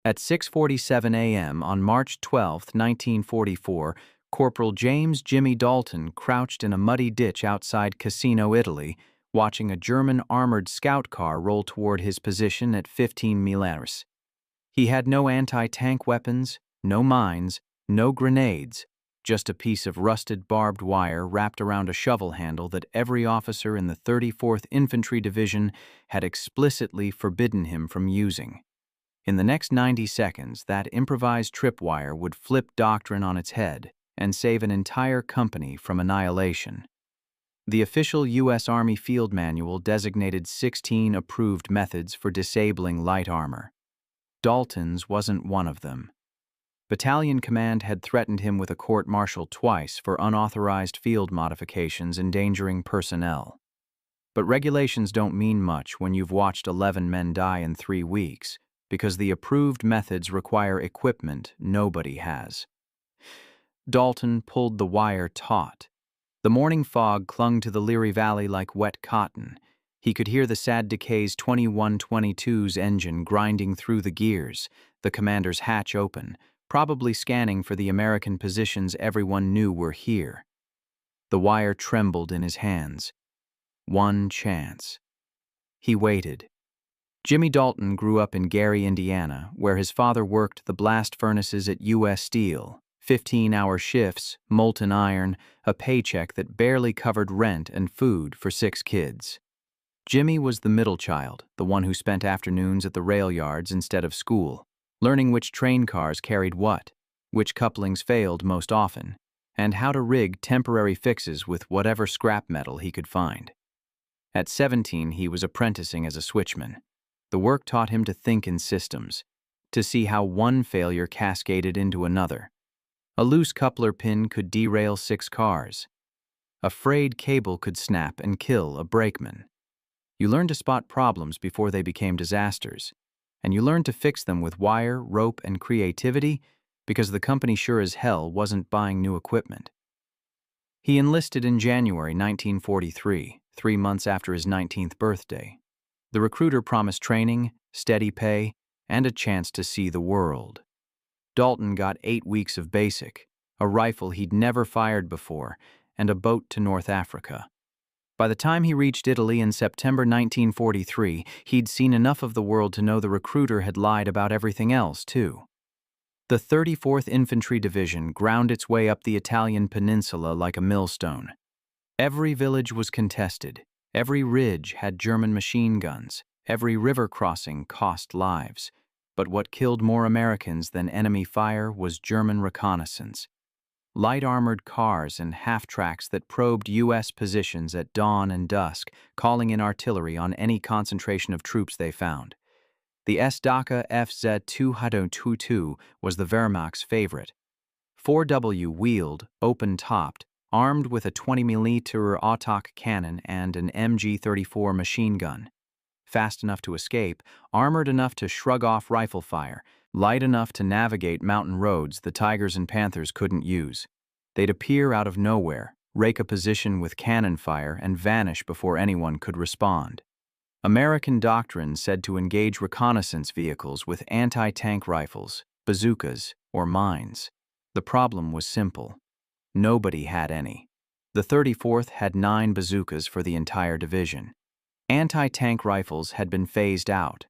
At 6:47 a.m. on March 12, 1944, Corporal James Jimmy Dalton crouched in a muddy ditch outside Cassino, Italy, watching a German armored scout car roll toward his position at 15 meters. He had no anti-tank weapons, no mines, no grenades, just a piece of rusted barbed wire wrapped around a shovel handle that every officer in the 34th Infantry Division had explicitly forbidden him from using. In the next 90 seconds, that improvised tripwire would flip Doctrine on its head and save an entire company from annihilation. The official U.S. Army Field Manual designated 16 approved methods for disabling light armor. Dalton's wasn't one of them. Battalion Command had threatened him with a court-martial twice for unauthorized field modifications endangering personnel. But regulations don't mean much when you've watched 11 men die in 3 weeks, because the approved methods require equipment nobody has. Dalton pulled the wire taut. The morning fog clung to the Leary Valley like wet cotton. He could hear the sad Decay's 2122's engine grinding through the gears, the commander's hatch open, probably scanning for the American positions everyone knew were here. The wire trembled in his hands. One chance. He waited. Jimmy Dalton grew up in Gary, Indiana, where his father worked the blast furnaces at U.S. Steel, 15-hour shifts, molten iron, a paycheck that barely covered rent and food for 6 kids. Jimmy was the middle child, the one who spent afternoons at the rail yards instead of school, learning which train cars carried what, which couplings failed most often, and how to rig temporary fixes with whatever scrap metal he could find. At 17, he was apprenticing as a switchman. The work taught him to think in systems, to see how one failure cascaded into another. A loose coupler pin could derail 6 cars. A frayed cable could snap and kill a brakeman. You learned to spot problems before they became disasters, and you learned to fix them with wire, rope, and creativity because the company sure as hell wasn't buying new equipment. He enlisted in January 1943, 3 months after his 19th birthday. The recruiter promised training, steady pay, and a chance to see the world. Dalton got 8 weeks of basic, a rifle he'd never fired before, and a boat to North Africa. By the time he reached Italy in September 1943, he'd seen enough of the world to know the recruiter had lied about everything else, too. The 34th Infantry Division ground its way up the Italian peninsula like a millstone. Every village was contested. Every ridge had German machine guns. Every river crossing cost lives. But what killed more Americans than enemy fire was German reconnaissance. Light armored cars and half-tracks that probed U.S. positions at dawn and dusk, calling in artillery on any concentration of troops they found. The S-Daka FZ-222 was the Wehrmacht's favorite. 4W wheeled, open-topped, armed with a 20mm Autok cannon and an MG-34 machine gun. Fast enough to escape, armored enough to shrug off rifle fire, light enough to navigate mountain roads the Tigers and Panthers couldn't use. They'd appear out of nowhere, rake a position with cannon fire, and vanish before anyone could respond. American Doctrine said to engage reconnaissance vehicles with anti-tank rifles, bazookas, or mines. The problem was simple. Nobody had any. The 34th had 9 bazookas for the entire division. Anti-tank rifles had been phased out.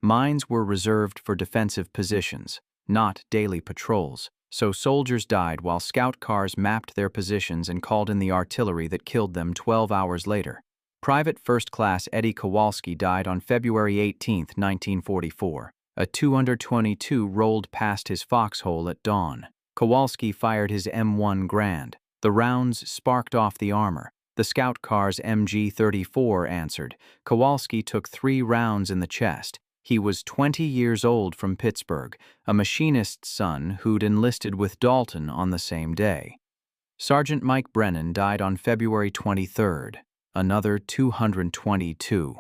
Mines were reserved for defensive positions, not daily patrols, so soldiers died while scout cars mapped their positions and called in the artillery that killed them 12 hours later. Private First Class Eddie Kowalski died on February 18, 1944. A 222 rolled past his foxhole at dawn. Kowalski fired his M1 Grand. The rounds sparked off the armor. The scout car's MG-34 answered. Kowalski took 3 rounds in the chest. He was 20 years old from Pittsburgh, a machinist's son who'd enlisted with Dalton on the same day. Sergeant Mike Brennan died on February 23rd. Another 222.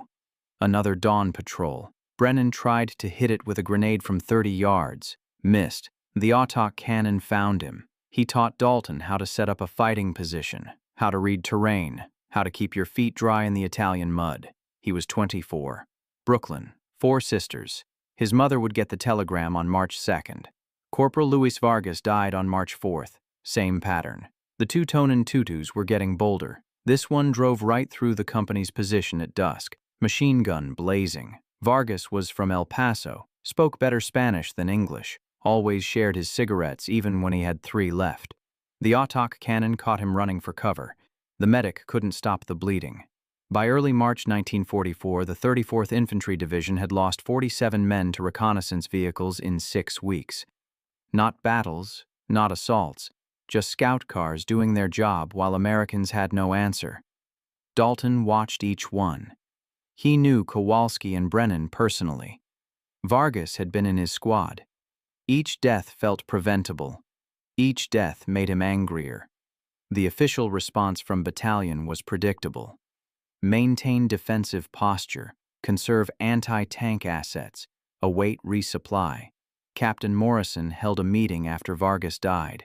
Another dawn patrol. Brennan tried to hit it with a grenade from 30 yards. Missed. The Autok cannon found him. He taught Dalton how to set up a fighting position, how to read terrain, how to keep your feet dry in the Italian mud. He was 24. Brooklyn, 4 sisters. His mother would get the telegram on March 2nd. Corporal Luis Vargas died on March 4th. Same pattern. The two Tonin tutus were getting bolder. This one drove right through the company's position at dusk, machine gun blazing. Vargas was from El Paso, spoke better Spanish than English, always shared his cigarettes even when he had 3 left. The autoc cannon caught him running for cover. The medic couldn't stop the bleeding. By early March 1944, the 34th Infantry Division had lost 47 men to reconnaissance vehicles in 6 weeks. Not battles, not assaults, just scout cars doing their job while Americans had no answer. Dalton watched each one. He knew Kowalski and Brennan personally. Vargas had been in his squad. Each death felt preventable. Each death made him angrier. The official response from battalion was predictable. Maintain defensive posture, conserve anti-tank assets, await resupply. Captain Morrison held a meeting after Vargas died.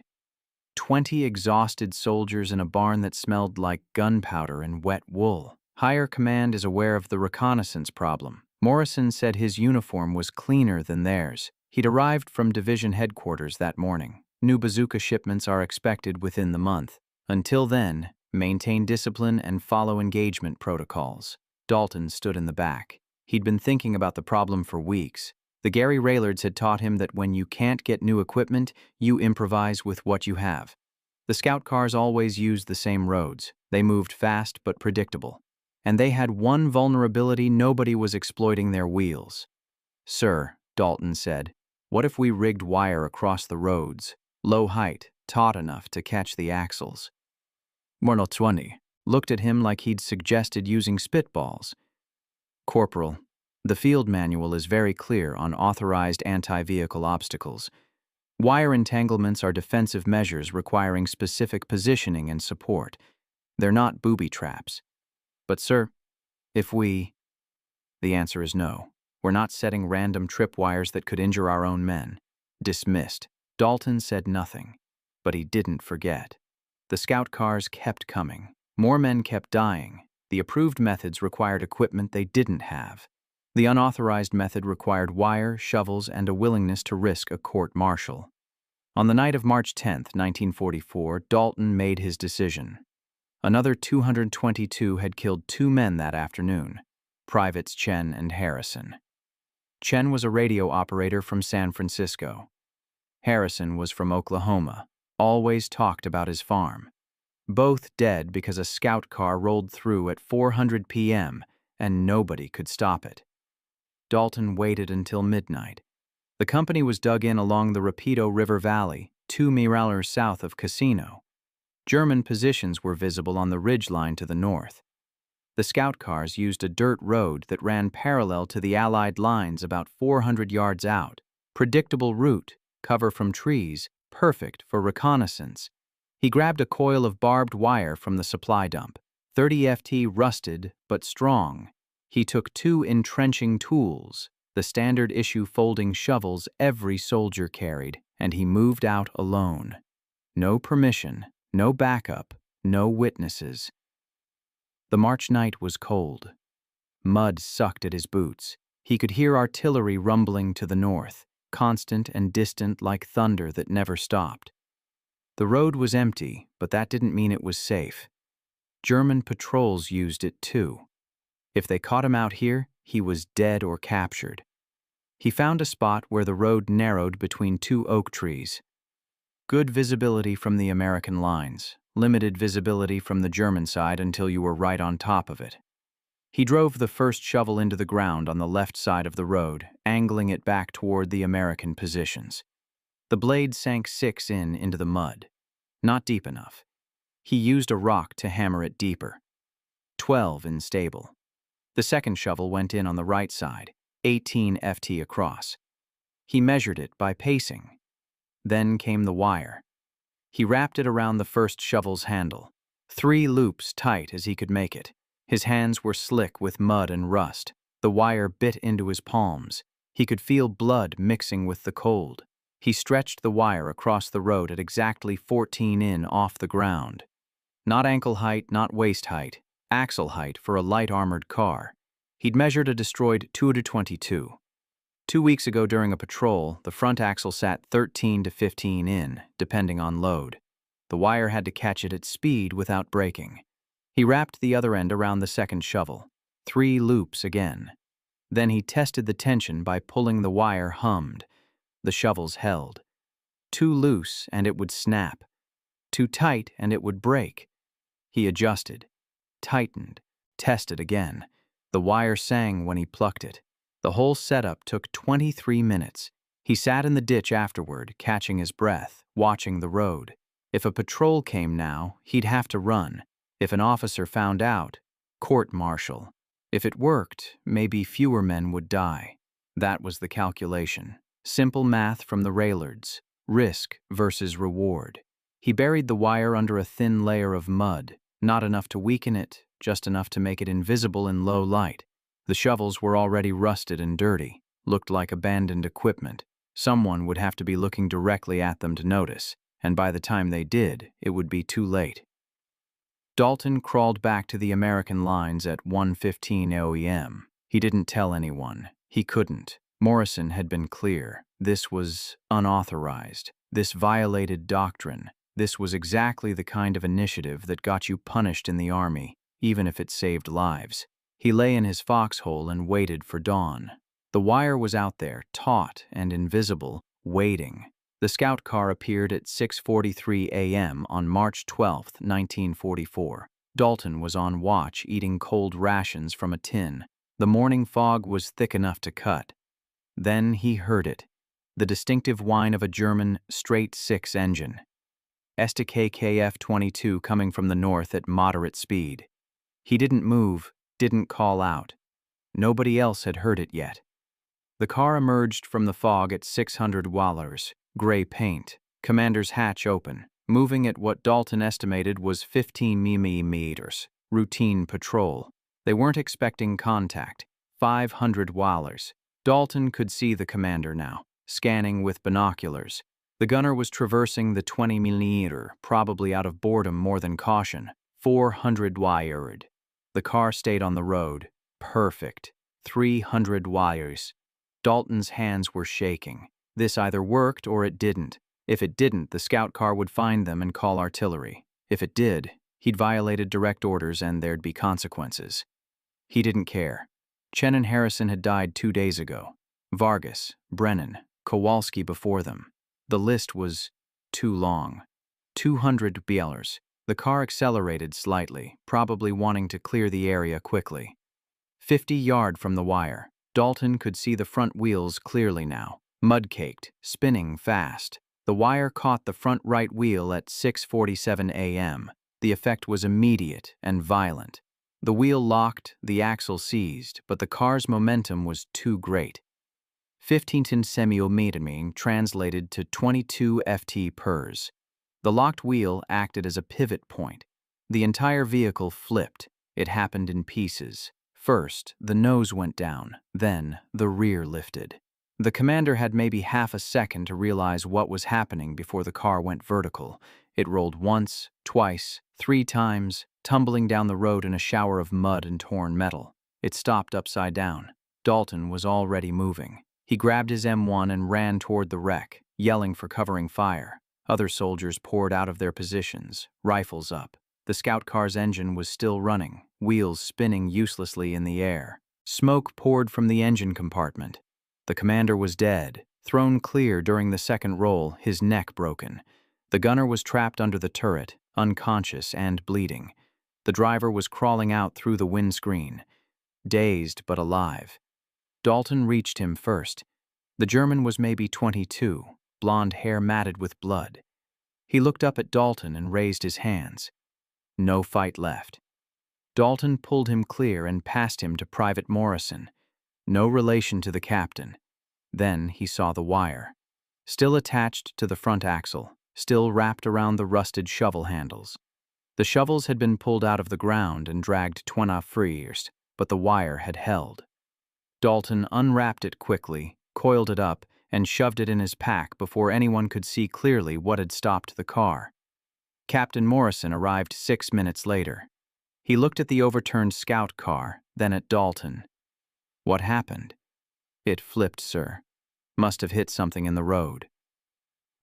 20 exhausted soldiers in a barn that smelled like gunpowder and wet wool. Higher command is aware of the reconnaissance problem. Morrison said his uniform was cleaner than theirs. He'd arrived from division headquarters that morning. New bazooka shipments are expected within the month. Until then, maintain discipline and follow engagement protocols. Dalton stood in the back. He'd been thinking about the problem for weeks. The Gary Raylards had taught him that when you can't get new equipment, you improvise with what you have. The scout cars always used the same roads. They moved fast but predictable. And they had one vulnerability: nobody was exploiting their wheels. "Sir," Dalton said, "what if we rigged wire across the roads? Low height, taut enough to catch the axles." Mornotwani looked at him like he'd suggested using spitballs. "Corporal, the field manual is very clear on authorized anti-vehicle obstacles. Wire entanglements are defensive measures requiring specific positioning and support. They're not booby traps. But sir, if we..." The answer is no. We're not setting random tripwires that could injure our own men. Dismissed. Dalton said nothing, but he didn't forget. The scout cars kept coming. More men kept dying. The approved methods required equipment they didn't have. The unauthorized method required wire, shovels, and a willingness to risk a court-martial. On the night of March 10, 1944, Dalton made his decision. Another 222 had killed 2 men that afternoon, Privates Chen and Harrison. Chen was a radio operator from San Francisco. Harrison was from Oklahoma, always talked about his farm. Both dead because a scout car rolled through at 400 p.m. and nobody could stop it. Dalton waited until midnight. The company was dug in along the Rapido River Valley, 2 miles south of Casino. German positions were visible on the ridgeline to the north. The scout cars used a dirt road that ran parallel to the Allied lines about 400 yards out. Predictable route, cover from trees, perfect for reconnaissance. He grabbed a coil of barbed wire from the supply dump. 30 FT rusted but strong. He took 2 entrenching tools, the standard issue folding shovels every soldier carried, and he moved out alone. No permission, no backup, no witnesses. The March night was cold. Mud sucked at his boots. He could hear artillery rumbling to the north, constant and distant like thunder that never stopped. The road was empty, but that didn't mean it was safe. German patrols used it too. If they caught him out here, he was dead or captured. He found a spot where the road narrowed between 2 oak trees. Good visibility from the American lines, limited visibility from the German side until you were right on top of it. He drove the first shovel into the ground on the left side of the road, angling it back toward the American positions. The blade sank 6 into the mud. Not deep enough. He used a rock to hammer it deeper. 12 unstable. The second shovel went in on the right side, 18 FT across. He measured it by pacing. Then came the wire. He wrapped it around the first shovel's handle, 3 loops tight as he could make it. His hands were slick with mud and rust. The wire bit into his palms. He could feel blood mixing with the cold. He stretched the wire across the road at exactly 14 in off the ground. Not ankle height, not waist height, axle height for a light armored car. He'd measured a destroyed 222. 2 weeks ago during a patrol, the front axle sat 13 to 15 in, depending on load. The wire had to catch it at speed without breaking. He wrapped the other end around the second shovel. 3 loops again. Then he tested the tension by pulling the wire hummed. The shovels held. Too loose and it would snap. Too tight and it would break. He adjusted, tightened, tested again. The wire sang when he plucked it. The whole setup took 23 minutes. He sat in the ditch afterward, catching his breath, watching the road. If a patrol came now, he'd have to run. If an officer found out, court-martial. If it worked, maybe fewer men would die. That was the calculation. Simple math from the Raillards. Risk versus reward. He buried the wire under a thin layer of mud, not enough to weaken it, just enough to make it invisible in low light. The shovels were already rusted and dirty, looked like abandoned equipment. Someone would have to be looking directly at them to notice, and by the time they did, it would be too late. Dalton crawled back to the American lines at 1:15 a.m. He didn't tell anyone. He couldn't. Morrison had been clear. This was unauthorized. This violated doctrine. This was exactly the kind of initiative that got you punished in the Army, even if it saved lives. He lay in his foxhole and waited for dawn. The wire was out there, taut and invisible, waiting. The scout car appeared at 6:43 a.m. on March 12, 1944. Dalton was on watch, eating cold rations from a tin. The morning fog was thick enough to cut. Then he heard it, the distinctive whine of a German straight-six engine. STKKF-22 coming from the north at moderate speed. He didn't move, didn't call out. Nobody else had heard it yet. The car emerged from the fog at 600 wallers, gray paint, commander's hatch open, moving at what Dalton estimated was 15 mm, routine patrol. They weren't expecting contact. 500 wallers. Dalton could see the commander now, scanning with binoculars. The gunner was traversing the 20 mm, probably out of boredom more than caution. 400 wired. The car stayed on the road. Perfect. 300 wires. Dalton's hands were shaking. This either worked or it didn't. If it didn't, the scout car would find them and call artillery. If it did, he'd violated direct orders and there'd be consequences. He didn't care. Chen and Harrison had died 2 days ago. Vargas, Brennan, Kowalski before them. The list was too long. 200 BLers. The car accelerated slightly, probably wanting to clear the area quickly. 50 yards from the wire, Dalton could see the front wheels clearly now, mud-caked, spinning fast. The wire caught the front right wheel at 6:47 a.m. The effect was immediate and violent. The wheel locked, the axle seized, but the car's momentum was too great. 15 semi-metering translated to 22 ft/s. The locked wheel acted as a pivot point. The entire vehicle flipped. It happened in pieces. First, the nose went down, then the rear lifted. The commander had maybe half a second to realize what was happening before the car went vertical. It rolled once, twice, 3 times, tumbling down the road in a shower of mud and torn metal. It stopped upside down. Dalton was already moving. He grabbed his M1 and ran toward the wreck, yelling for covering fire. Other soldiers poured out of their positions, rifles up. The scout car's engine was still running, wheels spinning uselessly in the air. Smoke poured from the engine compartment. The commander was dead, thrown clear during the second roll, his neck broken. The gunner was trapped under the turret, unconscious and bleeding. The driver was crawling out through the windscreen, dazed but alive. Dalton reached him first. The German was maybe 22, blonde hair matted with blood. He looked up at Dalton and raised his hands. No fight left. Dalton pulled him clear and passed him to Private Morrison. No relation to the captain. Then he saw the wire. Still attached to the front axle, still wrapped around the rusted shovel handles. The shovels had been pulled out of the ground and dragged 20 freers, but the wire had held. Dalton unwrapped it quickly, coiled it up, and shoved it in his pack before anyone could see clearly what had stopped the car. Captain Morrison arrived 6 minutes later. He looked at the overturned scout car, then at Dalton. What happened? It flipped, sir. Must have hit something in the road.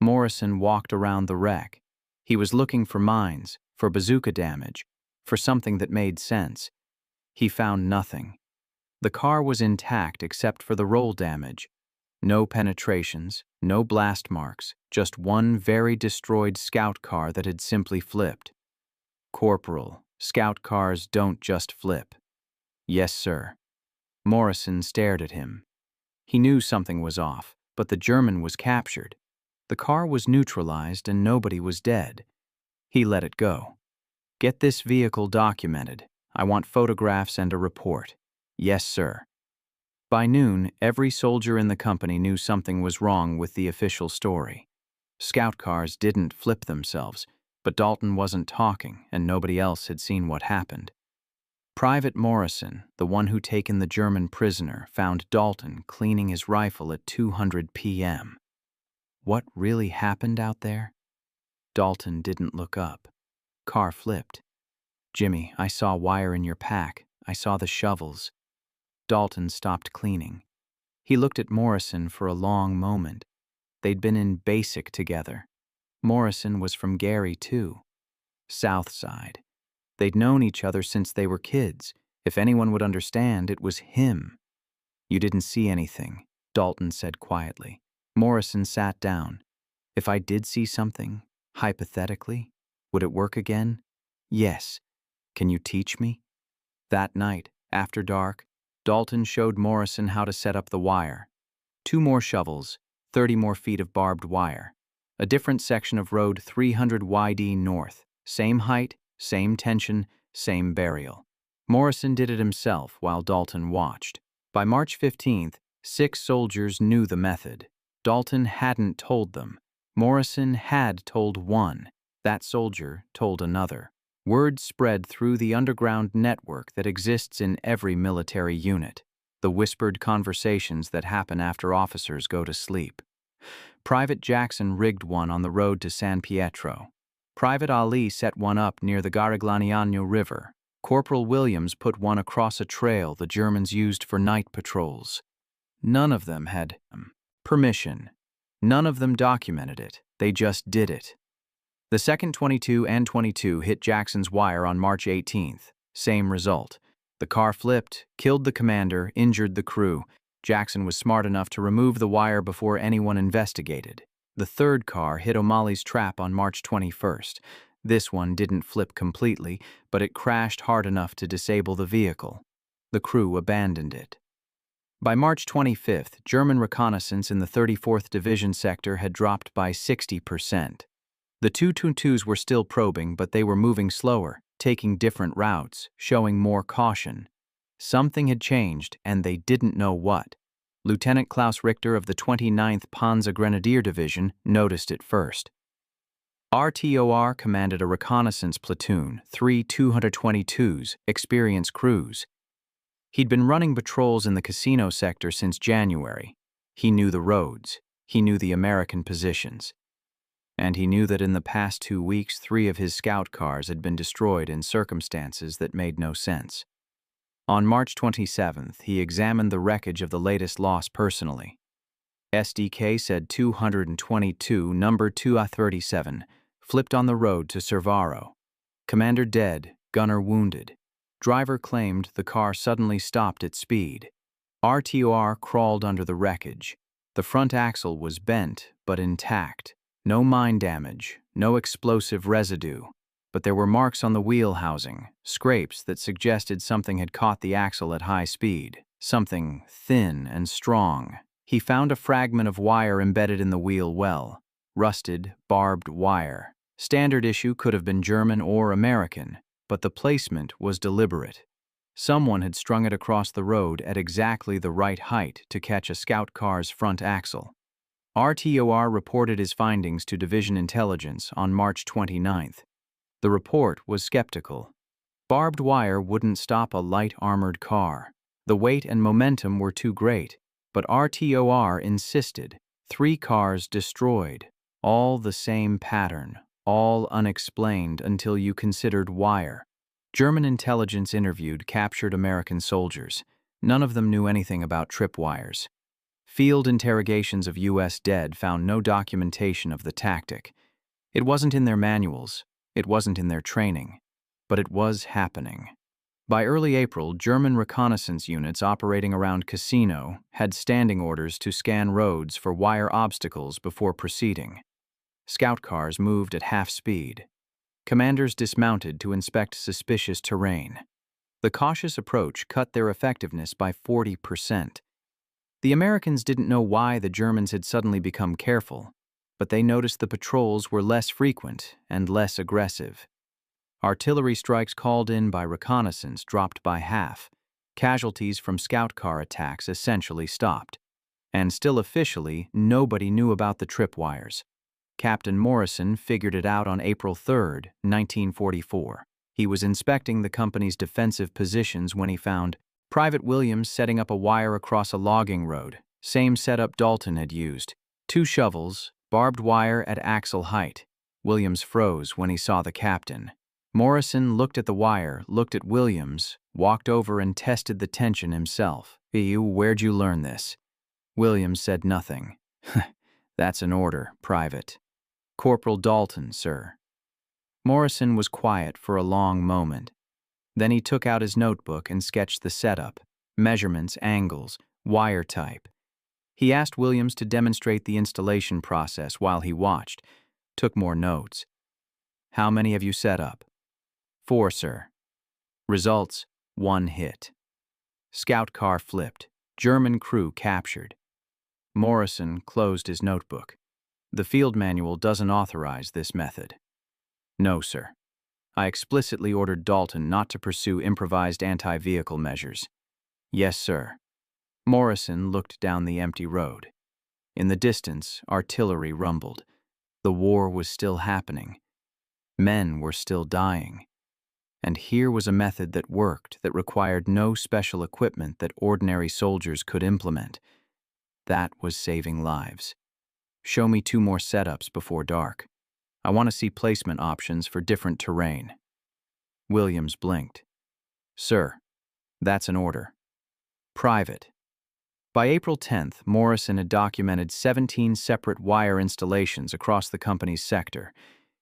Morrison walked around the wreck. He was looking for mines, for bazooka damage, for something that made sense. He found nothing. The car was intact except for the roll damage. No penetrations, no blast marks, just one very destroyed scout car that had simply flipped. Corporal, scout cars don't just flip. Yes, sir. Morrison stared at him. He knew something was off, but the German was captured. The car was neutralized and nobody was dead. He let it go. Get this vehicle documented. I want photographs and a report. Yes, sir. By noon, every soldier in the company knew something was wrong with the official story. Scout cars didn't flip themselves, but Dalton wasn't talking and nobody else had seen what happened. Private Morrison, the one who'd taken the German prisoner, found Dalton cleaning his rifle at 200 p.m. What really happened out there? Dalton didn't look up. Car flipped. Jimmy, I saw wire in your pack. I saw the shovels. Dalton stopped cleaning. He looked at Morrison for a long moment. They'd been in basic together. Morrison was from Gary, too. South Side. They'd known each other since they were kids. If anyone would understand, it was him. You didn't see anything, Dalton said quietly. Morrison sat down. If I did see something, hypothetically, would it work again? Yes. Can you teach me? That night, after dark, Dalton showed Morrison how to set up the wire. 2 more shovels, 30 more feet of barbed wire. A different section of road 300 YD north. Same height, same tension, same burial. Morrison did it himself while Dalton watched. By March 15th, 6 soldiers knew the method. Dalton hadn't told them. Morrison had told one. That soldier told another. Word spread through the underground network that exists in every military unit. The whispered conversations that happen after officers go to sleep. Private Jackson rigged one on the road to San Pietro. Private Ali set one up near the Garigliano River. Corporal Williams put one across a trail the Germans used for night patrols. None of them had permission. None of them documented it. They just did it. The second 22 and 22 hit Jackson's wire on March 18th. Same result. The car flipped, killed the commander, injured the crew. Jackson was smart enough to remove the wire before anyone investigated. The third car hit O'Malley's trap on March 21st. This one didn't flip completely, but it crashed hard enough to disable the vehicle. The crew abandoned it. By March 25th, German reconnaissance in the 34th Division sector had dropped by 60%. The 222s were still probing, but they were moving slower, taking different routes, showing more caution. Something had changed, and they didn't know what. Lieutenant Klaus Richter of the 29th Panzer Grenadier Division noticed it first. RTOR commanded a reconnaissance platoon, 3 222s, experienced crews. He'd been running patrols in the casino sector since January. He knew the roads. He knew the American positions. And he knew that in the past 2 weeks, 3 of his scout cars had been destroyed in circumstances that made no sense. On March 27th, he examined the wreckage of the latest loss personally. SDK said 222, number 237, flipped on the road to Cervaro. Commander dead, gunner wounded. Driver claimed the car suddenly stopped at speed. RTOR crawled under the wreckage. The front axle was bent, but intact. No mine damage, no explosive residue. But there were marks on the wheel housing, scrapes that suggested something had caught the axle at high speed, something thin and strong. He found a fragment of wire embedded in the wheel well, rusted, barbed wire. Standard issue could have been German or American, but the placement was deliberate. Someone had strung it across the road at exactly the right height to catch a scout car's front axle. RTOR reported his findings to Division Intelligence on March 29th. The report was skeptical. Barbed wire wouldn't stop a light armored car. The weight and momentum were too great, but RTOR insisted. 3 cars destroyed, all the same pattern, all unexplained until you considered wire. German intelligence interviewed captured American soldiers. None of them knew anything about tripwires. Field interrogations of U.S. dead found no documentation of the tactic. It wasn't in their manuals, it wasn't in their training, but it was happening. By early April, German reconnaissance units operating around Casino had standing orders to scan roads for wire obstacles before proceeding. Scout cars moved at half speed. Commanders dismounted to inspect suspicious terrain. The cautious approach cut their effectiveness by 40%. The Americans didn't know why the Germans had suddenly become careful, but they noticed the patrols were less frequent and less aggressive. Artillery strikes called in by reconnaissance dropped by half. Casualties from scout car attacks essentially stopped. And still officially, nobody knew about the tripwires. Captain Morrison figured it out on April 3, 1944. He was inspecting the company's defensive positions when he found Private Williams setting up a wire across a logging road, same setup Dalton had used. 2 shovels, barbed wire at axle height. Williams froze when he saw the captain. Morrison looked at the wire, looked at Williams, walked over and tested the tension himself. Where'd you learn this? Williams said nothing. That's an order, Private. Corporal Dalton, sir. Morrison was quiet for a long moment. Then he took out his notebook and sketched the setup, measurements, angles, wire type. He asked Williams to demonstrate the installation process while he watched, took more notes. How many have you set up? 4, sir. Results, 1 hit. Scout car flipped. German crew captured. Morrison closed his notebook. The field manual doesn't authorize this method. No, sir. I explicitly ordered Dalton not to pursue improvised anti-vehicle measures. Yes, sir. Morrison looked down the empty road. In the distance, artillery rumbled. The war was still happening. Men were still dying. And here was a method that worked, that required no special equipment that ordinary soldiers could implement. That was saving lives. Show me 2 more setups before dark. I want to see placement options for different terrain. Williams blinked. Sir, that's an order. Private. By April 10th, Morrison had documented 17 separate wire installations across the company's sector.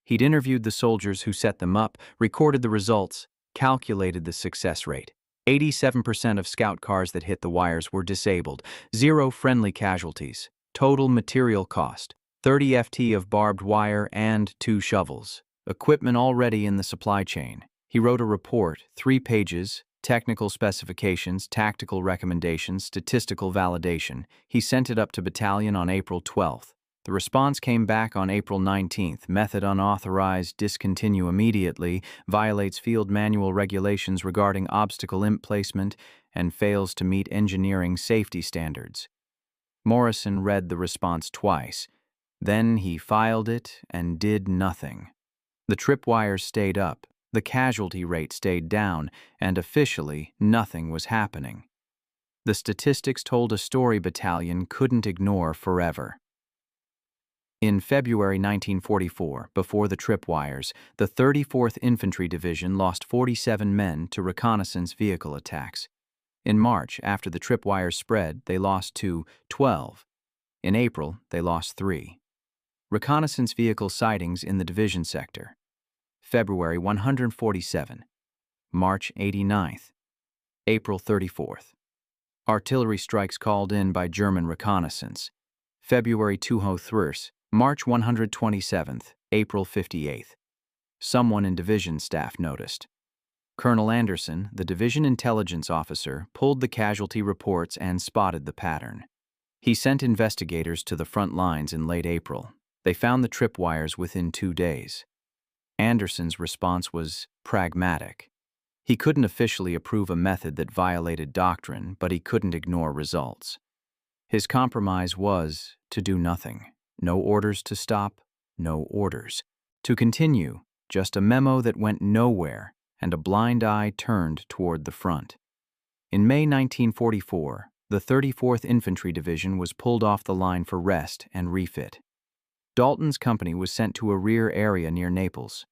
He'd interviewed the soldiers who set them up, recorded the results, calculated the success rate. 87% of scout cars that hit the wires were disabled, 0 friendly casualties. Total material cost, 30 FT of barbed wire and 2 shovels. Equipment already in the supply chain. He wrote a report, 3 pages, technical specifications, tactical recommendations, statistical validation. He sent it up to battalion on April 12th. The response came back on April 19th. Method unauthorized, discontinue immediately, violates field manual regulations regarding obstacle imp placement, and fails to meet engineering safety standards. Morrison read the response twice. Then he filed it and did nothing. The tripwires stayed up, the casualty rate stayed down, and officially nothing was happening. The statistics told a story battalion couldn't ignore forever. In February 1944, before the tripwires, the 34th Infantry Division lost 47 men to reconnaissance vehicle attacks. In March, after the tripwires spread, they lost to 12. In April, they lost 3. Reconnaissance vehicle sightings in the division sector. February 147. March 89th. April 34th. Artillery strikes called in by German reconnaissance. February 203. March 127th, April 58th. Someone in division staff noticed. Colonel Anderson, the division intelligence officer, pulled the casualty reports and spotted the pattern. He sent investigators to the front lines in late April. They found the tripwires within 2 days. Anderson's response was pragmatic. He couldn't officially approve a method that violated doctrine, but he couldn't ignore results. His compromise was to do nothing. No orders to stop, no orders. To continue, just a memo that went nowhere and a blind eye turned toward the front. In May 1944, the 34th Infantry Division was pulled off the line for rest and refit. Dalton's company was sent to a rear area near Naples.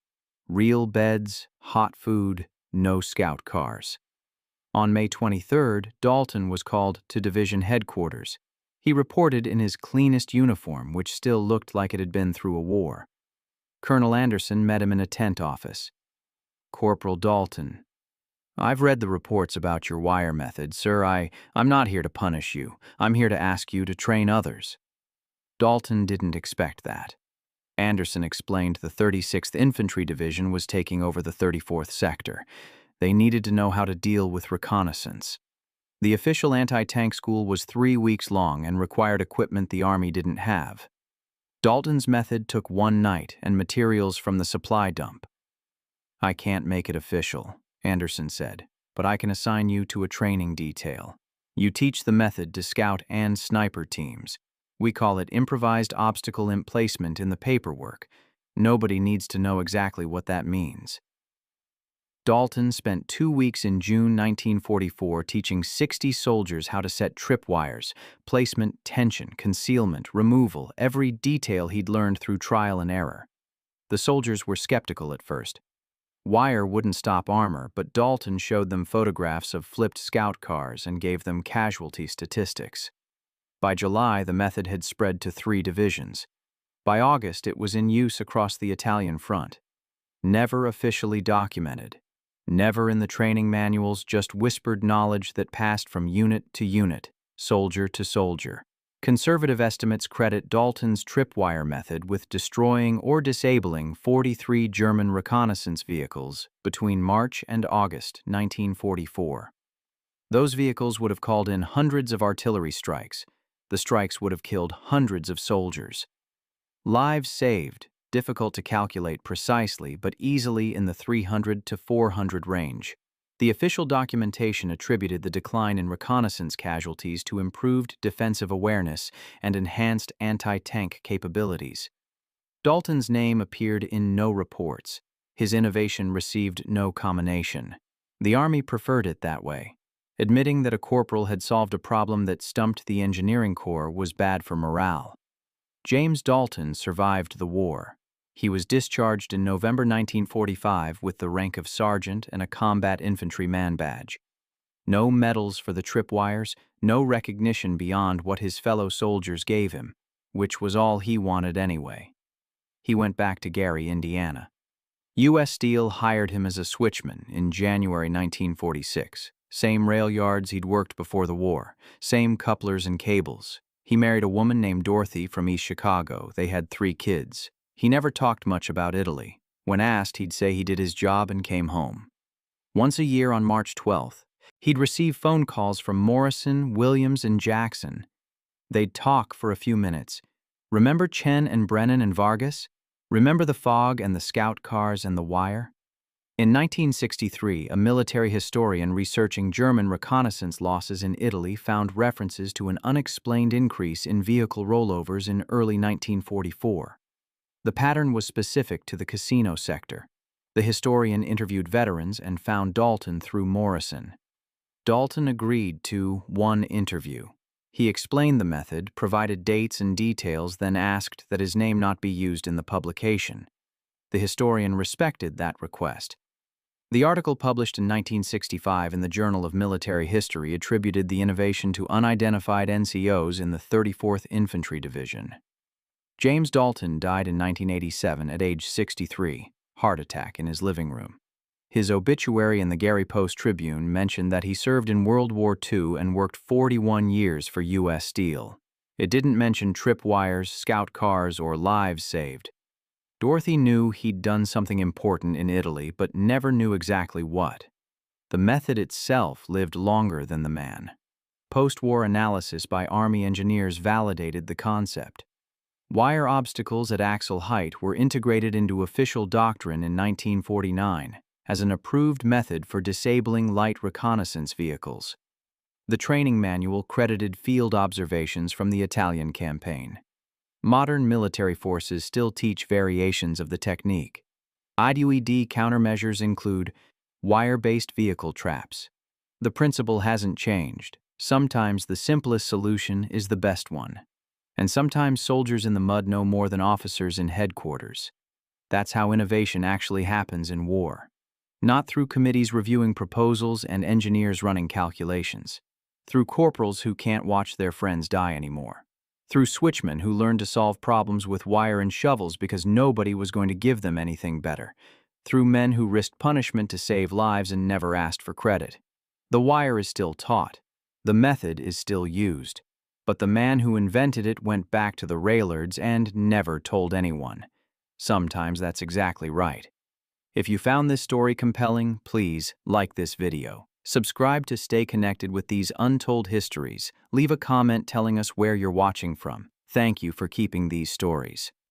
Real beds, hot food, no scout cars. On May 23rd, Dalton was called to division headquarters. He reported in his cleanest uniform, which still looked like it had been through a war. Colonel Anderson met him in a tent office. "Corporal Dalton, I've read the reports about your wire method, sir. I'm not here to punish you. I'm here to ask you to train others." Dalton didn't expect that. Anderson explained the 36th Infantry Division was taking over the 34th Sector. They needed to know how to deal with reconnaissance. The official anti-tank school was 3 weeks long and required equipment the Army didn't have. Dalton's method took one night and materials from the supply dump. "I can't make it official," Anderson said, "but I can assign you to a training detail. You teach the method to scout and sniper teams. We call it improvised obstacle emplacement in the paperwork. Nobody needs to know exactly what that means." Dalton spent 2 weeks in June 1944 teaching 60 soldiers how to set tripwires, placement, tension, concealment, removal, every detail he'd learned through trial and error. The soldiers were skeptical at first. Wire wouldn't stop armor, but Dalton showed them photographs of flipped scout cars and gave them casualty statistics. By July, the method had spread to 3 divisions. By August, it was in use across the Italian front. Never officially documented. Never in the training manuals, just whispered knowledge that passed from unit to unit, soldier to soldier. Conservative estimates credit Dalton's tripwire method with destroying or disabling 43 German reconnaissance vehicles between March and August 1944. Those vehicles would have called in hundreds of artillery strikes. The strikes would have killed hundreds of soldiers. Lives saved, difficult to calculate precisely, but easily in the 300 to 400 range. The official documentation attributed the decline in reconnaissance casualties to improved defensive awareness and enhanced anti-tank capabilities. Dalton's name appeared in no reports. His innovation received no commendation. The Army preferred it that way. Admitting that a corporal had solved a problem that stumped the engineering corps was bad for morale. James Dalton survived the war. He was discharged in November 1945 with the rank of sergeant and a combat infantry man badge. No medals for the tripwires, no recognition beyond what his fellow soldiers gave him, which was all he wanted anyway. He went back to Gary, Indiana. U.S. Steel hired him as a switchman in January 1946. Same rail yards he'd worked before the war, same couplers and cables. He married a woman named Dorothy from East Chicago. They had 3 kids. He never talked much about Italy. When asked, he'd say he did his job and came home. Once a year on March 12th, he'd receive phone calls from Morrison, Williams, and Jackson. They'd talk for a few minutes. "Remember Chen and Brennan and Vargas? Remember the fog and the scout cars and the wire?" In 1963, a military historian researching German reconnaissance losses in Italy found references to an unexplained increase in vehicle rollovers in early 1944. The pattern was specific to the casino sector. The historian interviewed veterans and found Dalton through Morrison. Dalton agreed to one interview. He explained the method, provided dates and details, then asked that his name not be used in the publication. The historian respected that request. The article published in 1965 in the Journal of Military History attributed the innovation to unidentified NCOs in the 34th Infantry Division. James Dalton died in 1987 at age 63, heart attack in his living room. His obituary in the Gary Post-Tribune mentioned that he served in World War II and worked 41 years for U.S. Steel. It didn't mention tripwires, scout cars, or lives saved. Dorothy knew he'd done something important in Italy, but never knew exactly what. The method itself lived longer than the man. Post-war analysis by Army engineers validated the concept. Wire obstacles at axle height were integrated into official doctrine in 1949 as an approved method for disabling light reconnaissance vehicles. The training manual credited field observations from the Italian campaign. Modern military forces still teach variations of the technique. IDUED countermeasures include wire-based vehicle traps. The principle hasn't changed. Sometimes the simplest solution is the best one. And sometimes soldiers in the mud know more than officers in headquarters. That's how innovation actually happens in war. Not through committees reviewing proposals and engineers running calculations. through corporals who can't watch their friends die anymore, through switchmen who learned to solve problems with wire and shovels because nobody was going to give them anything better, through men who risked punishment to save lives and never asked for credit. The wire is still taught. The method is still used. But the man who invented it went back to the railroads and never told anyone. Sometimes that's exactly right. If you found this story compelling, please like this video. Subscribe to stay connected with these untold histories. Leave a comment telling us where you're watching from. Thank you for keeping these stories.